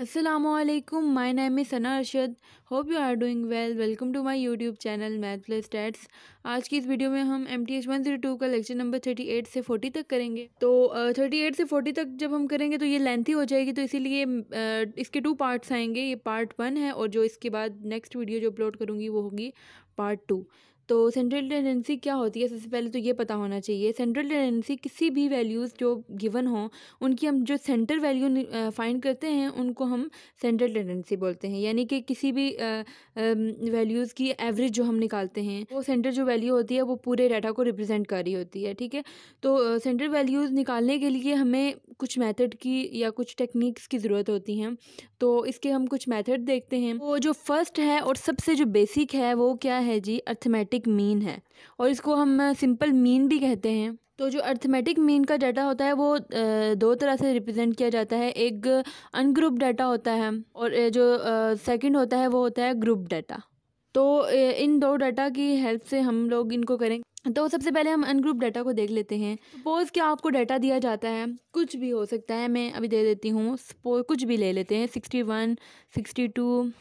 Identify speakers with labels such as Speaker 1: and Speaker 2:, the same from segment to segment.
Speaker 1: Assalamualaikum. My name is Sana Arshad. Hope you are doing well. Welcome to my YouTube channel Math Plus Stats. आज की इस video में हम MTH 102 का lecture number 38 से 40 तक करेंगे। तो 38 से 40 तक जब हम करेंगे तो ये लेंथी हो जाएगी, तो इसीलिए इसके 2 पार्ट्स आएंगे। ये पार्ट 1 है और जो इसके बाद नेक्स्ट वीडियो जो अपलोड करूँगी वो होगी पार्ट 2। तो सेंट्रल टेंडेंसी क्या होती है, सबसे पहले तो ये पता होना चाहिए। सेंट्रल टेंडेंसी किसी भी वैल्यूज़ जो गिवन हों उनकी हम जो सेंटर वैल्यू फाइंड करते हैं उनको हम सेंट्रल टेंडेंसी बोलते हैं। यानी कि किसी भी वैल्यूज़ की एवरेज जो हम निकालते हैं वो सेंटर जो वैल्यू होती है वो पूरे डाटा को रिप्रेजेंट कर रही होती है। ठीक है, तो सेंट्रल वैल्यूज़ निकालने के लिए हमें कुछ मेथड की या कुछ टेक्निक्स की ज़रूरत होती हैं। तो इसके हम कुछ मेथड देखते हैं। वो जो फर्स्ट है और सबसे जो बेसिक है वो क्या है जी, अर्थमेटिक मीन है, और इसको हम सिंपल मीन भी कहते हैं। तो जो अर्थमेटिक मीन का डाटा होता है वो 2 तरह से रिप्रेजेंट किया जाता है। एक अनग्रुप डाटा होता है और जो सेकंड होता है वो होता है ग्रुप डाटा। तो इन 2 डाटा की हेल्प से हम लोग इनको करेंगे। तो सबसे पहले हम अनग्रुप डाटा को देख लेते हैं। सपोज़ कि आपको डाटा दिया जाता है, कुछ भी हो सकता है, मैं अभी दे देती हूँ। सपोज कुछ भी ले लेते हैं, 61, 62,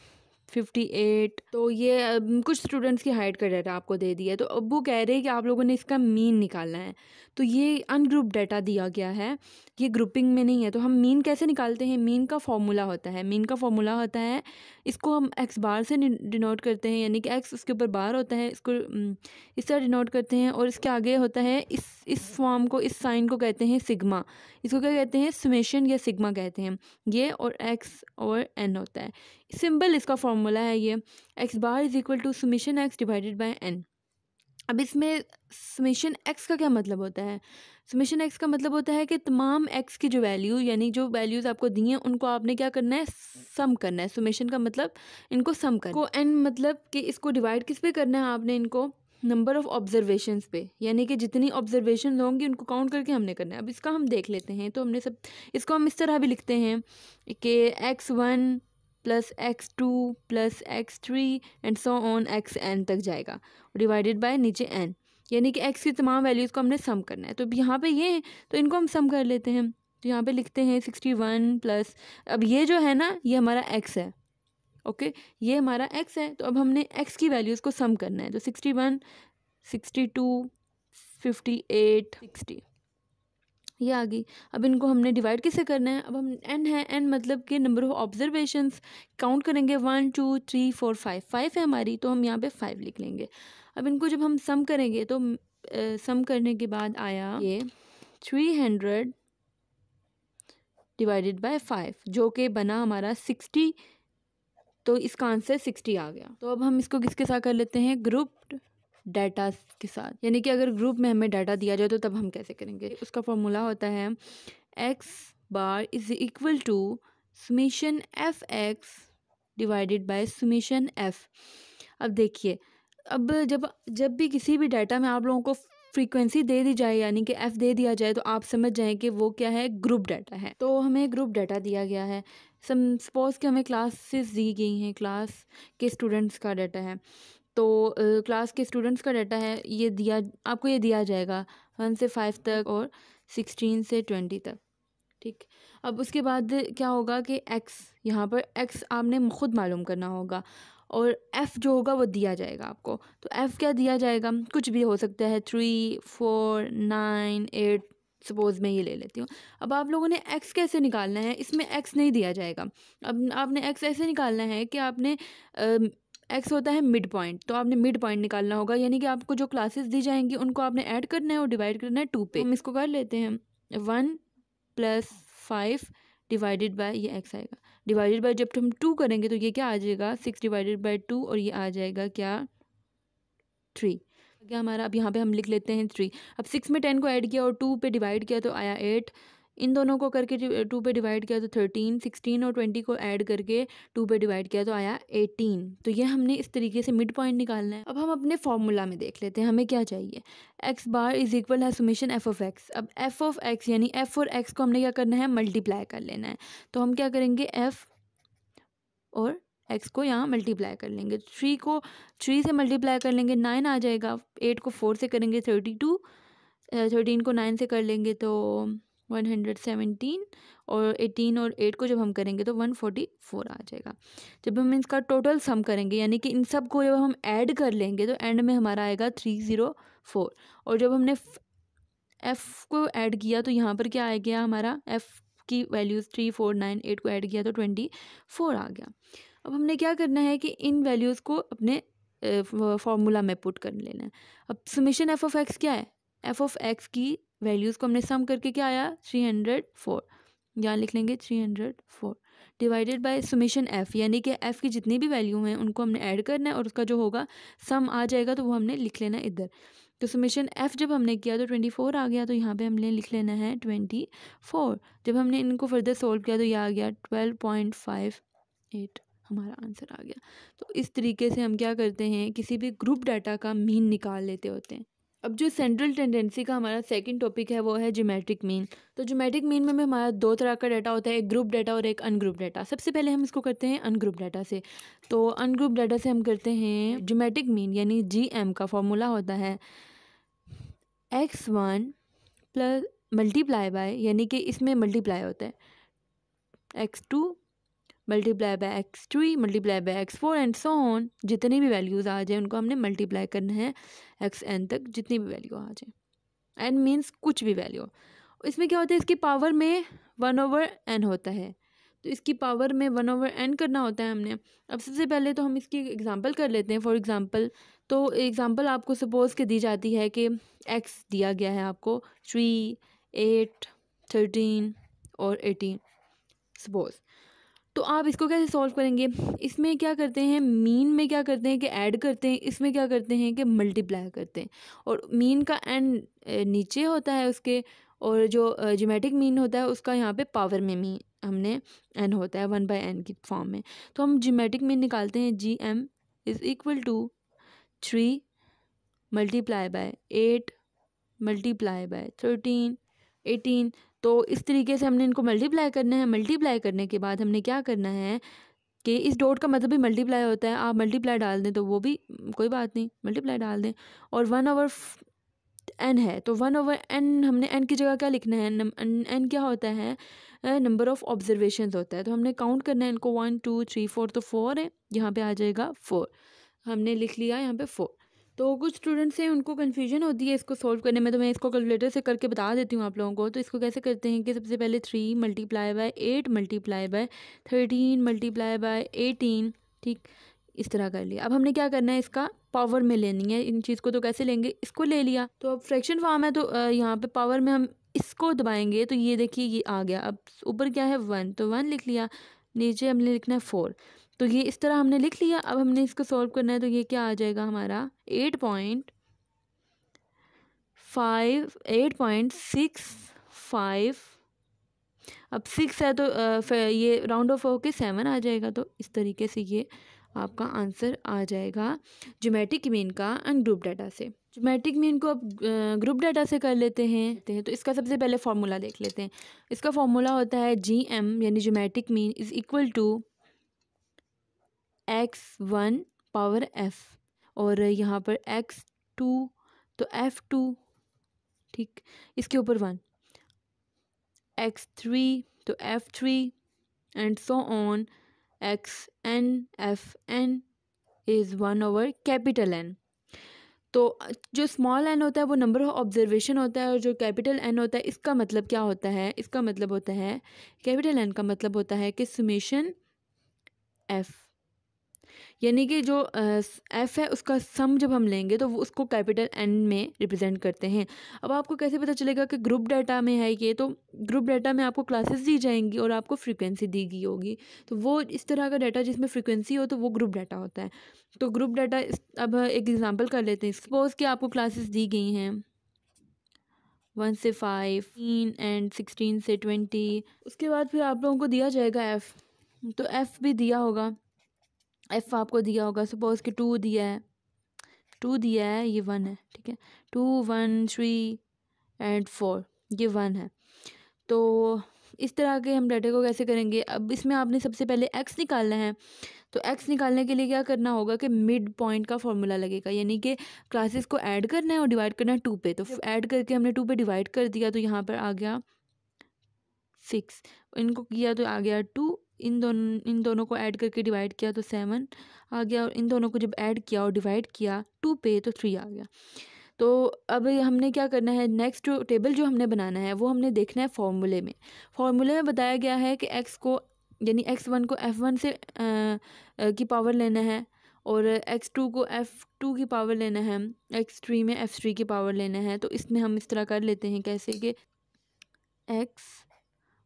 Speaker 1: 58। तो ये कुछ स्टूडेंट्स की हाइट का डाटा आपको दे दिया है। तो अब वो कह रहे हैं कि आप लोगों ने इसका मीन निकालना है। तो ये अनग्रुप डाटा दिया गया है, ये ग्रुपिंग में नहीं है। तो हम मीन कैसे निकालते हैं? मीन का फॉर्मूला होता है, इसको हम एक्स बार से डिनोट करते हैं, यानी कि एक्स उसके ऊपर बार होता है, इसको इस तरह डिनोट करते हैं। और इसके आगे होता है इस फॉर्म को, इस साइन को कहते हैं सिग्मा। इसको क्या कहते हैं? समेशन या सिग्मा कहते हैं। ये और एक्स और एन होता है। सिंपल इसका फॉर्मूला है ये, X bar is equal to summation X divided by N. अब इसमें समेशन एक्स का क्या मतलब होता है? समेशन एक्स का मतलब होता है कि तमाम एक्स की जो वैल्यू, यानी जो वैल्यूज़ आपको दी हैं उनको आपने क्या करना है? सम करना है। समेशन का मतलब इनको सम करना है। को एन मतलब कि इसको डिवाइड किस पे करना है आपने? इनको नंबर ऑफ़ ऑब्जर्वेशंस पे, यानी कि जितनी ऑब्जर्वेशन होंगी उनको काउंट करके हमने करना है। अब इसका हम देख लेते हैं। तो हमने सब इसको हम इस तरह भी लिखते हैं कि x1 plus x2 plus x3 and so on xn तक जाएगा, डिवाइडेड बाय नीचे n, यानी कि x की तमाम वैल्यूज़ को हमने सम करना है। तो यहाँ पे ये, तो इनको हम सम कर लेते हैं। तो यहाँ पे लिखते हैं 61 प्लस, अब ये जो है ना ये हमारा x है। ओके, ये हमारा x है। तो अब हमने x की वैल्यूज़ को सम करना है। तो 61, 62, 58, 60 ये आ गई। अब इनको हमने डिवाइड किससे करना है? अब हम n है, n मतलब कि नंबर ऑफ ऑब्जर्वेशंस काउंट करेंगे। 1 2 3 4 5 है हमारी, तो हम यहाँ पे 5 लिख लेंगे। अब इनको जब हम सम करेंगे तो सम करने के बाद आया ये 300 डिवाइडेड बाय 5, जो कि बना हमारा 60। तो इसका आंसर 60 आ गया। तो अब हम इसको किसके साथ कर लेते हैं? ग्रुप डाटा के साथ। यानी कि अगर ग्रुप में हमें डाटा दिया जाए तो तब हम कैसे करेंगे? उसका फॉर्मूला होता है X bar is equal to summation F X divided by summation F. अब देखिए, अब जब भी किसी भी डाटा में आप लोगों को फ्रीक्वेंसी दे दी जाए, यानी कि एफ़ दे दिया जाए, तो आप समझ जाएं कि वो क्या है? ग्रुप डाटा है। तो हमें ग्रुप डाटा दिया गया है। सपोज़ कि हमें क्लासेस दी गई हैं, क्लास के स्टूडेंट्स का डाटा है। तो क्लास के स्टूडेंट्स का डाटा है, आपको ये दिया जाएगा 1 से 5 तक और 16 से 20 तक। ठीक, अब उसके बाद क्या होगा कि x, यहाँ पर x आपने खुद मालूम करना होगा, और f जो होगा वो दिया जाएगा आपको। तो f क्या दिया जाएगा? कुछ भी हो सकता है, 3 4 9 8, सपोज़ मैं ये ले लेती हूँ। अब आप लोगों ने x कैसे निकालना है? इसमें x नहीं दिया जाएगा। अब आपने x ऐसे निकालना है कि आपने x होता है मिड पॉइंट, तो आपने मिड पॉइंट निकालना होगा। यानी कि आपको जो क्लासेस दी जाएंगी उनको आपने ऐड करना है और डिवाइड करना है 2 पे। हम इसको कर लेते हैं, 1 प्लस 5 डिवाइडेड बाय ये x आएगा, डिवाइडेड बाय जब हम 2 करेंगे तो ये क्या आ जाएगा? 6 डिवाइडेड बाय 2, और ये आ जाएगा क्या? 3। क्या हमारा? अब यहाँ पे हम लिख लेते हैं 3। अब 6 में 10 को ऐड किया और 2 पे डिवाइड किया तो आया 8। इन दोनों को करके 2 पे डिवाइड किया तो 13, 16 और 20 को ऐड करके 2 पे डिवाइड किया तो आया 18। तो ये हमने इस तरीके से मिड पॉइंट निकालना है। अब हम अपने फॉर्मूला में देख लेते हैं हमें क्या चाहिए। एक्स बार इज इक्वल है समेशन एफ ऑफ एक्स। अब एफ ऑफ एक्स यानी एफ और एक्स को हमने क्या करना है? मल्टीप्लाई कर लेना है। तो हम क्या करेंगे? एफ और एक्स को यहाँ मल्टीप्लाई कर लेंगे। 3 को 3 से मल्टीप्लाई कर लेंगे, 9 आ जाएगा। 8 को 4 से करेंगे 32, 13 को 9 से कर लेंगे तो 117 और 18 और 8 को जब हम करेंगे तो 144 आ जाएगा। जब हम इसका टोटल सम करेंगे यानी कि इन सब को जब हम ऐड कर लेंगे तो एंड में हमारा आएगा 304। और जब हमने एफ़ को ऐड किया तो यहाँ पर क्या आ गया हमारा, एफ़ की वैल्यूज़ 3 4 9 8 को ऐड किया तो 24 आ गया। अब हमने क्या करना है कि इन वैल्यूज़ को अपने फॉर्मूला में पुट कर लेना है। अब समेशन एफ ऑफ एक्स क्या है, एफ ऑफ एक्स की वैल्यूज़ को हमने सम करके क्या आया 304, यहाँ लिख लेंगे 304 डिवाइडेड बाय समेशन एफ़, यानी कि एफ़ की जितनी भी वैल्यू हैं उनको हमने ऐड करना है और उसका जो होगा सम आ जाएगा तो वो हमने लिख लेना है इधर। तो समेशन एफ़ जब हमने किया तो 24 आ गया, तो यहाँ पे हमने लिख लेना है 24। जब हमने इनको फर्दर सोल्व किया तो ये आ गया 12.58 हमारा आंसर आ गया। तो इस तरीके से हम क्या करते हैं, किसी भी ग्रुप डाटा का मीन निकाल लेते होते हैं। अब जो सेंट्रल टेंडेंसी का हमारा सेकंड टॉपिक है वो है ज्योमेट्रिक मीन। तो ज्योमेट्रिक मीन में हमारा दो तरह का डाटा होता है, एक ग्रुप डाटा और एक अनग्रुप डाटा। सबसे पहले हम इसको करते हैं अनग्रुप डाटा से। तो अनग्रुप डाटा से हम करते हैं ज्योमेट्रिक मीन यानी GM का फॉर्मूला होता है x1 प्लस मल्टीप्लाई बाय, यानी कि इसमें मल्टीप्लाई होता है x2 multiply by x3 multiply by x4 and so on. जितनी भी वैल्यूज़ आ जाए उनको हमने मल्टीप्लाई करना है xn तक, जितनी भी वैल्यू आ जाए। n मीन्स कुछ भी वैल्यू। इसमें क्या होता है, इसकी पावर में 1/n होता है, तो इसकी पावर में 1/n करना होता है हमने। अब सबसे पहले तो हम इसकी एग्जांपल कर लेते हैं। फॉर एग्जांपल, तो एग्जांपल आपको सपोज़ के दी जाती है कि x दिया गया है आपको 3 8 13 और 18 सपोज़। तो आप इसको कैसे सॉल्व करेंगे, इसमें क्या करते हैं, मीन में क्या करते हैं कि ऐड करते हैं, इसमें क्या करते हैं कि मल्टीप्लाई करते हैं। और मीन का एन नीचे होता है उसके, और जो ज्योमेट्रिक मीन होता है उसका यहाँ पे पावर में मीन हमने n होता है 1/n की फॉर्म में। तो हम ज्योमेट्रिक मीन निकालते हैं, GM is equal to 3 multiply by 8 multiply by 13 18। तो इस तरीके से हमने इनको मल्टीप्लाई करना है। मल्टीप्लाई करने के बाद हमने क्या करना है कि इस डॉट का मतलब भी मल्टीप्लाई होता है, आप मल्टीप्लाई डाल दें तो वो भी कोई बात नहीं, मल्टीप्लाई डाल दें। और 1/n है तो 1/n हमने n की जगह क्या लिखना है, n क्या होता है, नंबर ऑफ़ ऑब्जर्वेशंस होता है। तो हमने काउंट करना है इनको 1 2 3 4, तो 4 है, यहाँ पे आ जाएगा 4, हमने लिख लिया यहाँ पे 4। तो कुछ स्टूडेंट्स हैं उनको कन्फ्यूजन होती है इसको सॉल्व करने में, तो मैं इसको कैलकुलेटर से करके बता देती हूँ आप लोगों को। तो इसको कैसे करते हैं कि सबसे पहले 3 multiply by 8 multiply by 13 multiply by 18, ठीक, इस तरह कर लिया। अब हमने क्या करना है, इसका पावर में लेनी है इन चीज़ को। तो कैसे लेंगे, इसको ले लिया, तो अब फ्रैक्शन फॉर्म है तो यहाँ पे पावर में हम इसको दबाएंगे तो ये देखिए ये आ गया। अब ऊपर क्या है 1, तो 1 लिख लिया, नीचे हमने लिखना है 4, तो ये इस तरह हमने लिख लिया। अब हमने इसको सॉल्व करना है तो ये क्या आ जाएगा हमारा 8.65। अब 6 है तो ये राउंड ऑफ होके 7 आ जाएगा। तो इस तरीके से ये आपका आंसर आ जाएगा ज्योमेट्रिक मीन का अनग्रुप डाटा से। ज्योमेट्रिक मीन को अब ग्रुप डाटा से कर लेते हैं। तो इसका सबसे पहले फार्मूला देख लेते हैं। इसका फार्मूला होता है GM यानी geometric mean is equal to x1 power f, और यहाँ पर x2 तो f2, ठीक, इसके ऊपर 1, x3 तो f3 and so on, xn fn is 1/कैपिटल N। तो जो स्मॉल n होता है वो नंबर ऑफ ऑब्जर्वेशन होता है, और जो कैपिटल N होता है इसका मतलब क्या होता है, इसका मतलब होता है, कैपिटल N का मतलब होता है कि समेशन f, यानी कि जो f है उसका सम जब हम लेंगे तो वो उसको कैपिटल N में रिप्रेजेंट करते हैं। अब आपको कैसे पता चलेगा कि ग्रुप डाटा में है ये, तो ग्रुप डाटा में आपको क्लासेस दी जाएंगी और आपको फ्रीक्वेंसी दी गई होगी। तो वो इस तरह का डाटा जिसमें फ्रीक्वेंसी हो तो वो ग्रुप डाटा होता है। तो ग्रुप डाटा अब एक एग्जांपल कर लेते हैं। सपोज़ कि आपको क्लासेस दी गई हैं 1 से 5 एंड 16 से 20। उसके बाद फिर आप लोगों को दिया जाएगा f, तो f भी दिया होगा, f आपको दिया होगा। सपोज़ कि 2 दिया है, 2 दिया है, ये 1 है, ठीक है, 2 1 3 एंड 4, ये 1 है। तो इस तरह के हम डाटे को कैसे करेंगे। अब इसमें आपने सबसे पहले x निकालना है। तो x निकालने के लिए क्या करना होगा कि मिड पॉइंट का फॉर्मूला लगेगा, यानी कि क्लासेस को ऐड करना है और डिवाइड करना है 2 पे। तो ऐड करके हमने 2 पे डिवाइड कर दिया तो यहाँ पर आ गया 6, इनको किया तो आ गया 2, इन दोनों को ऐड करके डिवाइड किया तो 7 आ गया, और इन दोनों को जब ऐड किया और डिवाइड किया 2 पे तो 3 आ गया। तो अब हमने क्या करना है, नेक्स्ट टेबल जो हमने बनाना है वो हमने देखना है फॉर्मूले में। फॉर्मूले में बताया गया है कि x को यानी x1 को f1 से की पावर लेना है, और x2 को f2 की पावर लेना है, x3 में f3 की पावर लेना है। तो इसमें हम इस तरह कर लेते हैं, कैसे कि x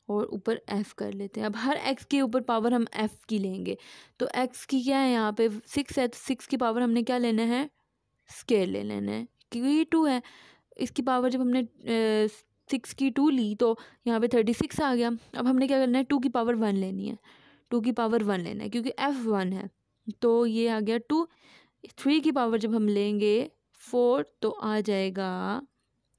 Speaker 1: और ऊपर f कर लेते हैं। अब हर x के ऊपर पावर हम f की लेंगे। तो x की क्या है, यहाँ पे 6 है, तो 6 की पावर हमने क्या लेना है, स्केयर ले लेना है, क्योंकि ये 2 है। इसकी पावर जब हमने 6 की 2 ली तो यहाँ पे 36 आ गया। अब हमने क्या करना है, 2 की पावर 1 लेनी है, 2 की पावर 1 लेना है, क्योंकि f 1 है, तो ये आ गया 2। 3 की पावर जब हम लेंगे 4 तो आ जाएगा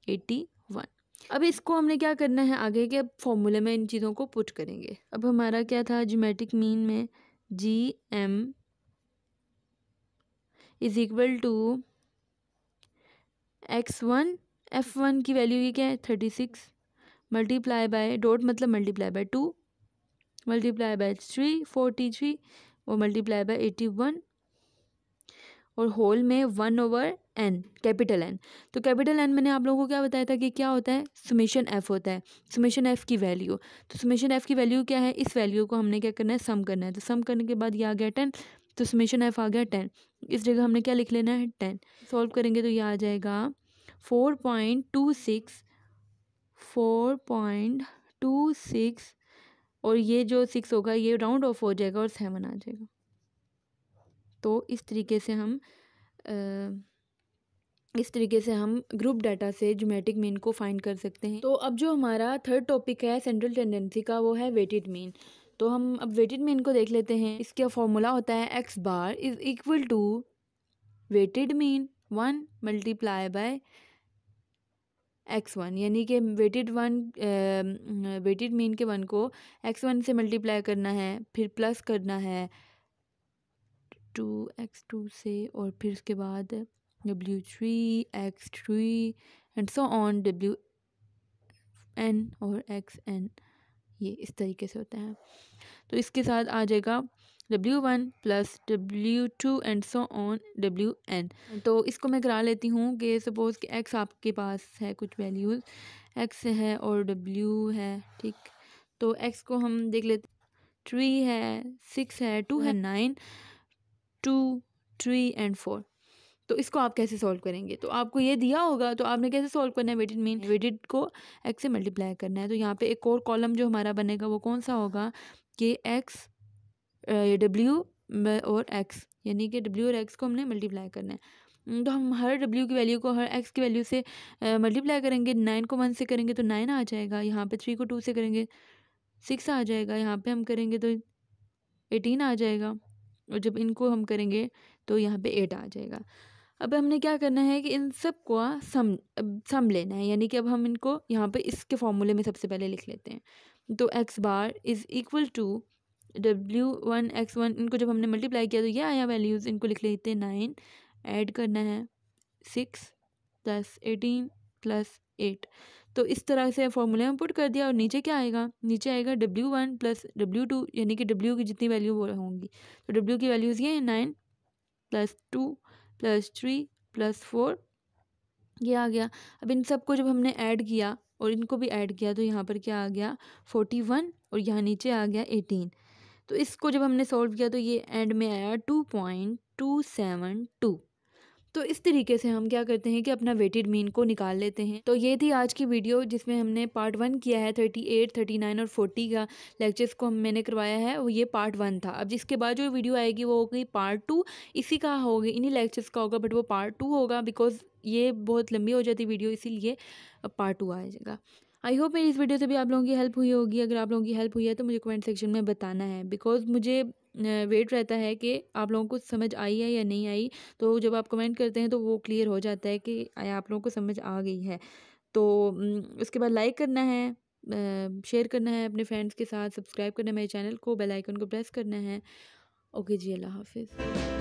Speaker 1: 81। अब इसको हमने क्या करना है आगे के, अब फॉर्मूले में इन चीज़ों को पुट करेंगे। अब हमारा क्या था, ज्योमेट्रिक मीन में GM is equal to x1, f1 की वैल्यू ये क्या है 36, मल्टीप्लाई बाय, डॉट मतलब मल्टीप्लाई बाय 2, मल्टीप्लाई बाय 3 43, और मल्टीप्लाई बाय 81, और होल में 1/n, कैपिटल N। तो कैपिटल N मैंने आप लोगों को क्या बताया था कि क्या होता है, समेशन f होता है, समेशन f की वैल्यू। तो समेशन f की वैल्यू क्या है, इस वैल्यू को हमने क्या करना है, सम करना है। तो सम करने के बाद ये आ गया 10, तो समेशन f आ गया 10। इस जगह हमने क्या लिख लेना है, 10। सॉल्व करेंगे तो ये आ जाएगा 4.26, 4.26, और ये जो 6 होगा ये राउंड ऑफ हो जाएगा और 7 आ जाएगा। तो इस तरीके से हम ग्रुप डाटा से ज्योमेट्रिक मीन को फाइंड कर सकते हैं। तो अब जो हमारा थर्ड टॉपिक है सेंट्रल टेंडेंसी का, वो है वेटेड मीन। तो हम अब वेटेड मीन को देख लेते हैं। इसका फॉर्मूला होता है x bar is equal to weighted mean 1 multiply by x1, यानी कि वेटेड मीन के 1 को x1 से मल्टीप्लाई करना है, फिर प्लस करना है 2x2 से, और फिर उसके बाद w3 x3 and so on wn और xn, ये इस तरीके से होता है। तो इसके साथ आ जाएगा w1 plus w2 and so on wn। तो इसको मैं करा लेती हूँ कि सपोज़ कि x आपके पास है, कुछ वैल्यूज़ x है और w है, ठीक। तो x को हम देख लेते, 3 है, 6 है, 2 है, 9, 2 3 एंड 4। तो इसको आप कैसे सॉल्व करेंगे, तो आपको ये दिया होगा तो आपने कैसे सॉल्व करना है, वेटेड मीन, वेटेड को x से मल्टीप्लाई करना है। तो यहाँ पे एक और कॉलम जो हमारा बनेगा वो कौन सा होगा कि x w और x, यानी कि w और x को हमने मल्टीप्लाई करना है। तो हम हर w की वैल्यू को हर x की वैल्यू से मल्टीप्लाई करेंगे। 9 को 1 से करेंगे तो 9 आ जाएगा, यहाँ पे 3 को 2 से करेंगे 6 आ जाएगा, यहाँ पे हम करेंगे तो 18 आ जाएगा, और जब इनको हम करेंगे तो यहाँ पे 8 आ जाएगा। अब हमने क्या करना है कि इन सब को सम लेना है, यानी कि अब हम इनको यहाँ पे इसके फॉर्मूले में सबसे पहले लिख लेते हैं। तो x bar is equal to w1 x1, इनको जब हमने मल्टीप्लाई किया तो ये आया वैल्यूज़, इनको लिख लेते हैं 9, ऐड करना है 6 प्लस 18 प्लस 8। तो इस तरह से फॉर्मूले में पुट कर दिया, और नीचे क्या आएगा, नीचे आएगा w1 प्लस w2, यानी कि w की जितनी वैल्यू वो होंगी। तो w की वैल्यूज़ ये 9 प्लस 2 प्लस 3 प्लस 4, ये आ गया। अब इन सब को जब हमने ऐड किया और इनको भी ऐड किया तो यहाँ पर क्या आ गया 41, और यहाँ नीचे आ गया 18। तो इसको जब हमने सॉल्व किया तो ये एंड में आया 2.272। तो इस तरीके से हम क्या करते हैं कि अपना वेटेड मीन को निकाल लेते हैं। तो ये थी आज की वीडियो जिसमें हमने पार्ट 1 किया है, 38, 39 और 40 का लेक्चर्स को मैंने करवाया है, वो ये पार्ट 1 था। अब जिसके बाद जो वीडियो आएगी वो होगी पार्ट 2, इसी का होगा, इन्हीं लेक्चर्स का होगा, बट वो पार्ट 2 होगा बिकॉज ये बहुत लंबी हो जाती वीडियो, इसीलिए पार्ट 2 आ जाएगा। आई होप मेरी इस वीडियो से भी आप लोगों की हेल्प हुई होगी। अगर आप लोगों की हेल्प हुई है तो मुझे कमेंट सेक्शन में बताना है, बिकॉज मुझे वेट रहता है कि आप लोगों को समझ आई है या नहीं आई। तो जब आप कमेंट करते हैं तो वो क्लियर हो जाता है कि आप लोगों को समझ आ गई है। तो उसके बाद लाइक करना है, शेयर करना है अपने फ्रेंड्स के साथ, सब्सक्राइब करना है मेरे चैनल को, बेल आइकन को प्रेस करना है। ओके जी, अल्लाह हाफिज़।